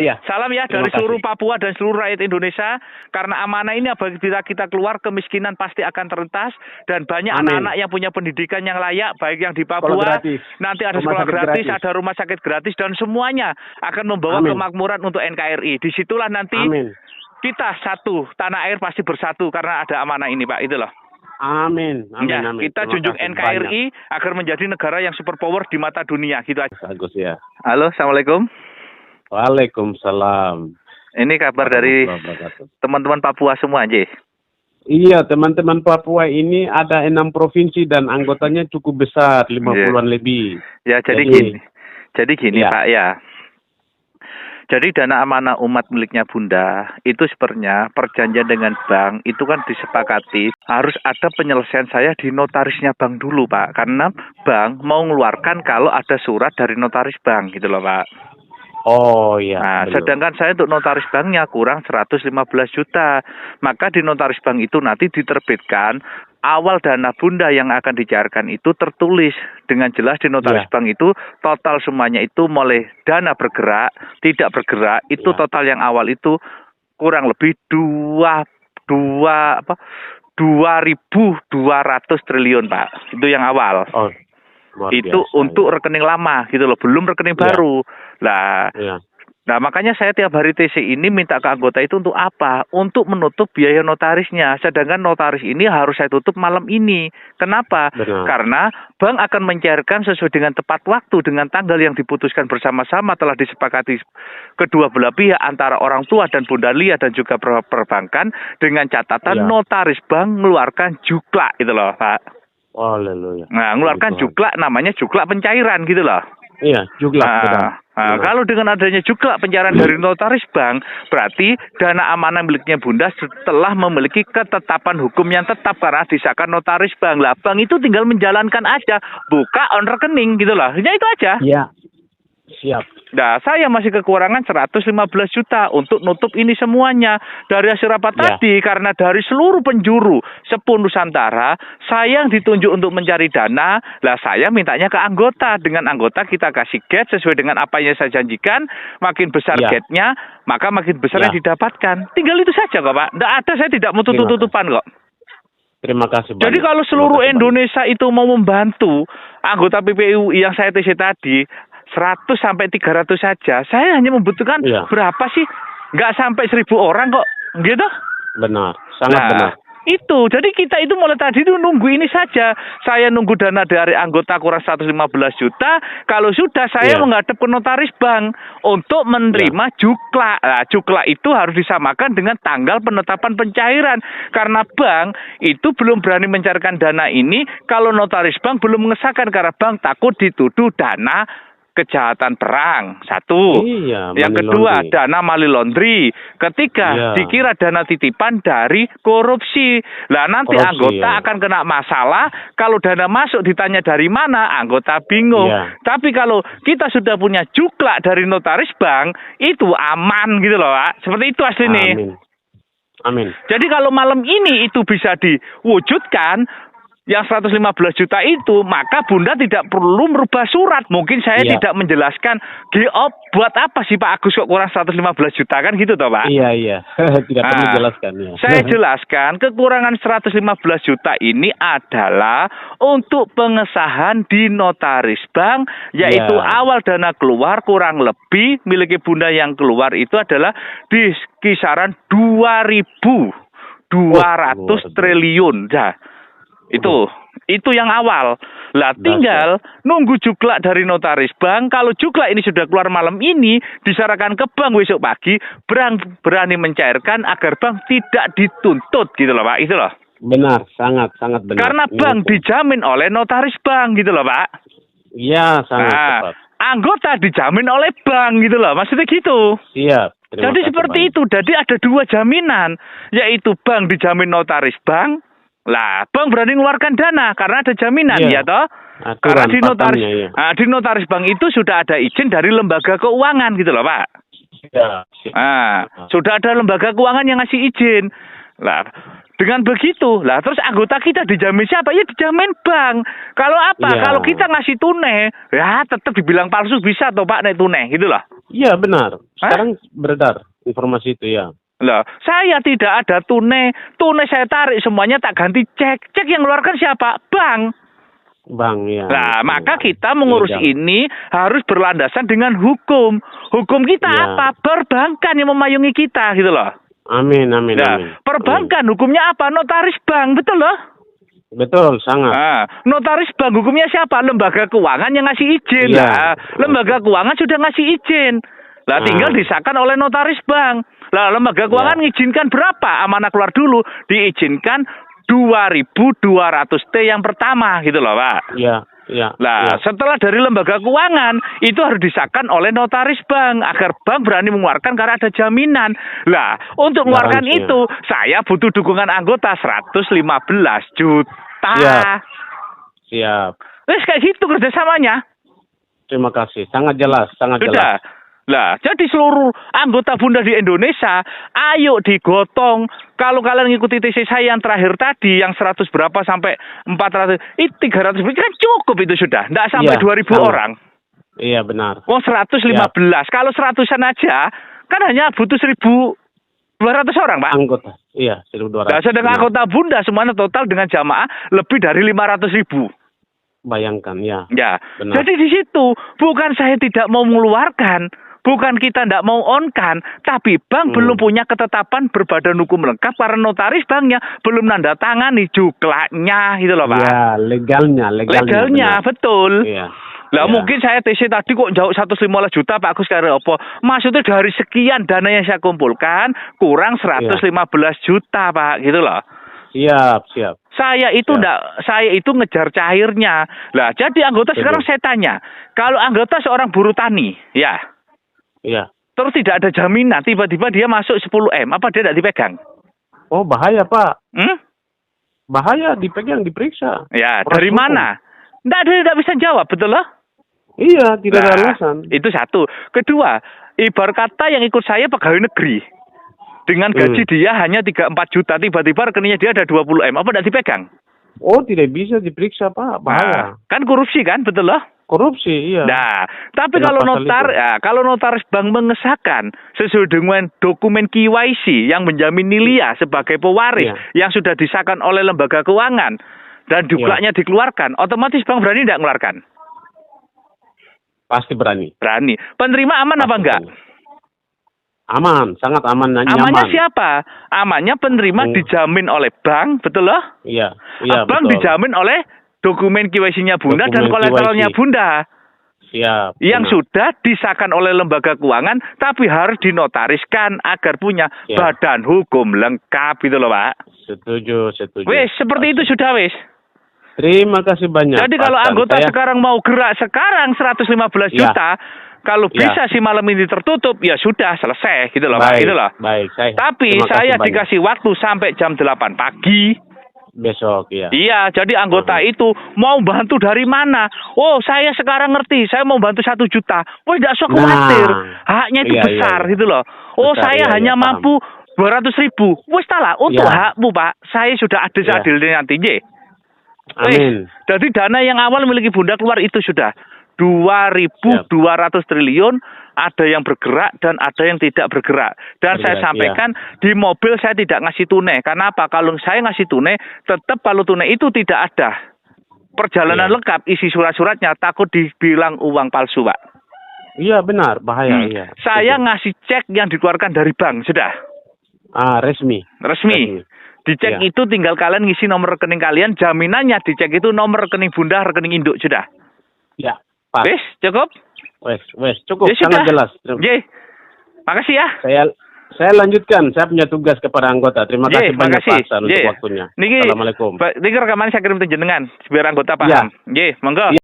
iya. Salam ya dari seluruh Papua dan seluruh rakyat Indonesia. Karena amanah ini apabila kita keluar, kemiskinan pasti akan terentas. Dan banyak anak-anak yang punya pendidikan yang layak, baik yang di Papua, nanti ada sekolah gratis, ada rumah sakit gratis, dan semuanya akan membawa kemakmuran untuk NKRI. Disitulah nanti kita satu, tanah air pasti bersatu karena ada amanah ini, Pak. Itu loh. Amin. Kita junjung NKRI agar menjadi negara yang superpower di mata dunia, gitu aja. Bagus ya. Halo, Assalamualaikum. Waalaikumsalam. Ini kabar dari teman-teman Papua semua, aja. Iya, teman-teman Papua ini ada 6 provinsi dan anggotanya cukup besar, 50-an lebih. Ya, jadi gini, Pak, ya. Jadi dana amanah umat miliknya Bunda itu sebenarnya perjanjian dengan bank itu kan disepakati harus ada penyelesaian saya di notarisnya bank dulu, Pak. Karena bank mau mengeluarkan kalau ada surat dari notaris bank gitu loh, Pak. Oh iya. Nah, sedangkan saya untuk notaris banknya kurang 115 juta. Maka di notaris bank itu nanti diterbitkan awal dana Bunda yang akan dicairkan itu tertulis dengan jelas di notaris bank itu total semuanya itu mulai dana bergerak, tidak bergerak itu total yang awal itu kurang lebih 2.200 triliun, Pak. Itu yang awal. Oh. Itu biasa, untuk rekening lama gitu loh, belum rekening baru. Nah, makanya saya tiap hari TC ini minta ke anggota itu untuk apa? Untuk menutup biaya notarisnya. Sedangkan notaris ini harus saya tutup malam ini. Kenapa? Karena bank akan mencairkan sesuai dengan tepat waktu dengan tanggal yang diputuskan bersama-sama telah disepakati kedua belah pihak antara orang tua dan Bunda Lia dan juga perbankan dengan catatan notaris bank mengeluarkan juklak gitu loh, Pak. Haleluya. Nah, mengeluarkan juklak namanya juklak pencairan gitu loh. Iya, juklak. Kalau dengan adanya juklak pencairan dari notaris bank, berarti dana amanah miliknya Bunda setelah memiliki ketetapan hukum yang tetap karena disahkan notaris bank. Lah, bank itu tinggal menjalankan aja, buka on rekening gitu loh. Ya itu aja. Iya. Siap. Nah, saya masih kekurangan 115 juta untuk nutup ini semuanya. Dari hasil rapat tadi, karena dari seluruh penjuru Sepuh Nusantara, saya yang ditunjuk untuk mencari dana, lah saya mintanya ke anggota. Dengan anggota kita kasih gate sesuai dengan apa yang saya janjikan, makin besar gate-nya, maka makin besar yang didapatkan. Tinggal itu saja kok, Pak. Tidak ada, saya tidak mau tutup-tutupan kok. Terima kasih banyak. Jadi kalau seluruh Indonesia itu mau membantu anggota PPU yang saya TC tadi, 100 sampai 300 saja. Saya hanya membutuhkan berapa sih? Nggak sampai 1.000 orang kok. Gitu? Benar, sangat benar. Itu, jadi kita itu mulai tadi itu nunggu ini saja. Saya nunggu dana dari anggota kurang 115 juta. Kalau sudah saya menghadap ke notaris bank untuk menerima juklak. Nah, juklak itu harus disamakan dengan tanggal penetapan pencairan. Karena bank itu belum berani mencairkan dana ini kalau notaris bank belum mengesahkan. Karena bank takut dituduh dana kejahatan perang. Satu. Yang kedua, dana money laundry. Ketiga, dikira dana titipan dari korupsi. Lah nanti anggota akan kena masalah. Kalau dana masuk ditanya dari mana, anggota bingung. Tapi kalau kita sudah punya juklak dari notaris bank, itu aman gitu loh, Pak. Seperti itu aslinya. Amin. Jadi kalau malam ini itu bisa diwujudkan, yang 115 juta itu, maka Bunda tidak perlu merubah surat. Mungkin saya tidak menjelaskan, buat apa sih Pak Agus kok kurang 115 juta kan gitu toh Pak? Iya. Tidak perlu jelaskan. Saya jelaskan, kekurangan 115 juta ini adalah untuk pengesahan di notaris bank, yaitu awal dana keluar kurang lebih miliki Bunda yang keluar itu adalah di kisaran 2.200 triliun. Itu yang awal. Lah tinggal nunggu juklak dari notaris bank. Kalau juklak ini sudah keluar malam ini, diserahkan ke bank besok pagi, berani mencairkan agar bank tidak dituntut gitu loh Pak. Itu loh. Benar, sangat benar. Karena bank dijamin oleh notaris bank gitu loh Pak. Iya, sangat tepat. Anggota dijamin oleh bank gitu loh. Maksudnya gitu. Siap. Jadi seperti itu. Jadi ada 2 jaminan, yaitu bank dijamin notaris bank. Lah, bank berani mengeluarkan dana karena ada jaminan, ya toh? Karena di notaris bank itu sudah ada izin dari lembaga keuangan gitu loh, Pak. Sudah ada lembaga keuangan yang ngasih izin. Lah, Dengan begitu, lah terus anggota kita dijamin siapa? Ya dijamin bank. Kalau apa? Iya. Kalau kita ngasih tunai, ya tetap dibilang palsu bisa toh Pak naik tunai gitu loh. Iya benar. Sekarang beredar informasi itu ya. Lah, saya tidak ada tunai saya tarik semuanya tak ganti cek. Cek yang keluarkan siapa? Bank. Bang ya. Nah, betul. maka kita mengurus Ilegal. ini harus berlandasan dengan hukum. Hukum kita Iya. apa? Perbankan yang memayungi kita gitu loh. Amin, amin, Nah, amin. perbankan hukumnya apa? Notaris bank, betul loh? Betul, sangat. Nah, notaris bank hukumnya siapa? Lembaga keuangan yang ngasih izin. Iya. Lah, lembaga keuangan sudah ngasih izin. Lah, tinggal disahkan oleh notaris bank. Lah, lembaga keuangan mengizinkan berapa? Amanah keluar dulu diizinkan 2.200 T yang pertama gitu loh, Pak. Iya, iya. Nah, iya. setelah dari lembaga keuangan itu harus disahkan oleh notaris bank agar bank berani mengeluarkan karena ada jaminan. Lah, untuk mengeluarkan Garansi, itu saya butuh dukungan anggota 115 juta. Siap. Siap. Terus kayak gitu kerjasamanya. Terima kasih. Sangat jelas, sangat jelas. Sudah. Lah, jadi seluruh anggota Bunda di Indonesia, ayo digotong. Kalau kalian ngikuti TC saya yang terakhir tadi, yang 100 berapa sampai 400, itu 300 kan cukup itu sudah. Nggak sampai Iya, 2.000 sama. orang. Iya, benar. Oh 115. Kalau 100-an aja, kan hanya butuh 1.200 orang, Pak. Anggota. Iya, 1.200. Nah, sedangkan Benar. anggota Bunda semuanya total dengan jamaah lebih dari 500.000. Bayangkan, ya. Ya, Benar. jadi di situ bukan saya tidak mau mengeluarkan, bukan kita tidak mau on-kan, tapi bank belum punya ketetapan berbadan hukum lengkap karena notaris banknya belum nanda tangani juklaknya gitu loh, Pak. Ya, legalnya. Legalnya, benar. betul. Iya. Lah Iya. mungkin saya TC tadi kok jauh 115 juta Pak Agus karena apa? Maksudnya dari sekian dana yang saya kumpulkan kurang 115 juta Pak gitu loh. Siap, siap. Saya itu saya itu ngejar cairnya. Lah jadi anggota sekarang saya tanya, kalau anggota seorang buruh tani, ya, Iya. terus tidak ada jaminan, tiba-tiba dia masuk 10M, apa dia tidak dipegang? Oh, bahaya, Pak. Hmm? Bahaya, dipegang, diperiksa. Ya, Proses dari hukum. mana? Tidak bisa jawab, betul loh? Iya, tidak ada Nah, alasan. itu satu. Kedua, ibarat kata yang ikut saya pegawai negeri. Dengan gaji dia hanya 3-4 juta, tiba-tiba rekeningnya dia ada 20M, apa tidak dipegang? Oh, tidak bisa diperiksa, Pak. Bahaya. Nah, kan korupsi kan, betul loh? Korupsi, iya. Nah, tapi Kena kalau pasal kalau notaris bank mengesahkan sesuai dengan dokumen KYC yang menjamin Nilia sebagai pewaris yang sudah disahkan oleh lembaga keuangan dan juklaknya dikeluarkan, otomatis bank berani tidak mengeluarkan? Pasti berani. Berani. Penerima aman apa enggak? Aman, sangat aman dan nyaman. Amannya siapa? Amannya penerima dijamin oleh bank, betul loh? Iya, iya, Bank betul. dijamin oleh dokumen KYC-nya Bunda dan Dokumen kolateralnya KYC. Bunda. Siap. Yang benar. sudah disahkan oleh lembaga keuangan, tapi harus dinotariskan agar punya badan hukum lengkap gitu loh, Pak. Setuju. Wes, seperti itu sudah wes. Terima kasih banyak. Jadi Pak kalau Tan. anggota Saya- sekarang mau gerak sekarang 115 juta, kalau bisa si malam ini tertutup, ya sudah selesai gitu loh, Pak. Baik, Gitu loh. baik. Tapi terima kasih saya banyak. dikasih waktu sampai jam 8 pagi. Besok, ya. Iya, jadi anggota itu mau bantu dari mana? Oh, saya sekarang ngerti, saya mau bantu 1 juta. Oh, tidak usah khawatir. Haknya itu Iya, besar iya. gitu loh. Oh, Besar, saya iya, hanya iya, paham. mampu 200.000. Wes lah, untuk Iya. hakmu, Pak. Saya sudah adil-adilnya nanti, ye. Amin. Jadi dana yang awal miliki Bunda keluar itu sudah 2.200 triliun, ada yang bergerak dan ada yang tidak bergerak. Dan saya Bergerak, sampaikan di mobil saya tidak ngasih tunai. Karena apa? Kalau saya ngasih tunai, tetap kalau tunai itu tidak ada perjalanan lengkap, isi surat-suratnya, takut dibilang uang palsu, Pak. Iya, benar. Bahaya, iya. Saya Setuju. ngasih cek yang dikeluarkan dari bank, sudah. Resmi. Resmi. Di cek Iya. itu tinggal kalian ngisi nomor rekening kalian, jaminannya di cek itu nomor rekening Bunda, rekening induk, sudah. Ya, Pak. Wes, cukup? Wes, cukup. Ya sudah. Sangat jelas. Ye. Makasih ya. Saya lanjutkan. Saya punya tugas kepada anggota. Terima kasih banyak, Pak Hasan, untuk waktunya. Niki, Assalamualaikum. Niki rekaman saya kirim ke jenengan biar anggota paham. Ye, monggo.